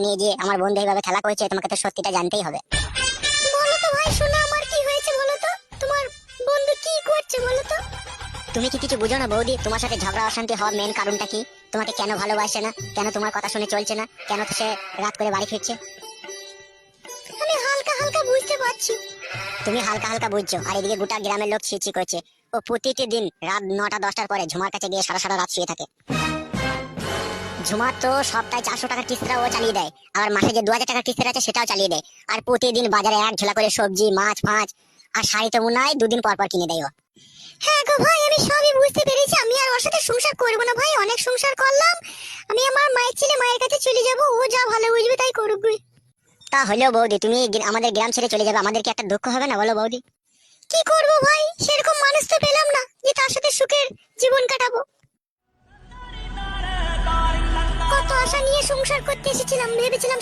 নিয়ে যে আমার বন্ধু এইভাবে খেলা করছে, তোমাকে তো সত্যিটা জানতেই হবে। বলো তো ভাই শোনা, আমার কি হয়েছে বলো তো? তোমার বন্ধু কি করছে বলো তো? তুমি কি কিছু বুঝো না বৌদি? তোমার সাথে ঝগড়া অশান্তি হওয়ার মেন কারণটা কি? তোমাকে কেন ভালোবাসে না, কেন তোমার কথা শুনে চলছে না, কেন তো সে রাত করে বাড়ি ফিরছে? আমি হালকা হালকা বুঝতে পারছি। তুমি হালকা হালকা বুঝছো, আর এদিকে গোটা গ্রামের লোক ছিচি করছে। ও প্রতিটি দিন রাত 9টা 10টার পরে ঝুমার কাছে গিয়ে সারা সারা রাত শুয়ে থাকে। ঝুমার তো সপ্তাহে 400 টাকার কিস্তিটা ও চালিয়ে দেয়, আবার মাসে যে 2000 টাকার কিস্তি আছে সেটাও চালিয়ে দেয়। আর প্রতিদিন বাজারে এক ঝোলা করে সবজি মাছ ফাঁচ, আর শাড়ি তো মনে হয় 2 দিন পর পর কিনে দেয় ও। হ্যাঁ গো ভাই, আমি সবই বুঝতে পেরেছি। আমি আর ওর সাথে সংসার করবো না ভাই, অনেক সংসার করলাম। আমি আমার মায়ের ছেলে মায়ের কাছে চলে যাব, ও যা ভালো বুঝবে তাই করুক। তা হলেও বৌদি, তুমি আমাদের গ্রাম ছেড়ে চলে যাবে, আমাদের কি একটা দুঃখ হবে না বলো বৌদি? কি করব ভাই, সেরকম মানুষ তো পেলাম না যে তার সাথে সুখের জীবন কাটাবো। কত আশা নিয়ে সংসার করতে এসেছিলাম, ভেবেছিলাম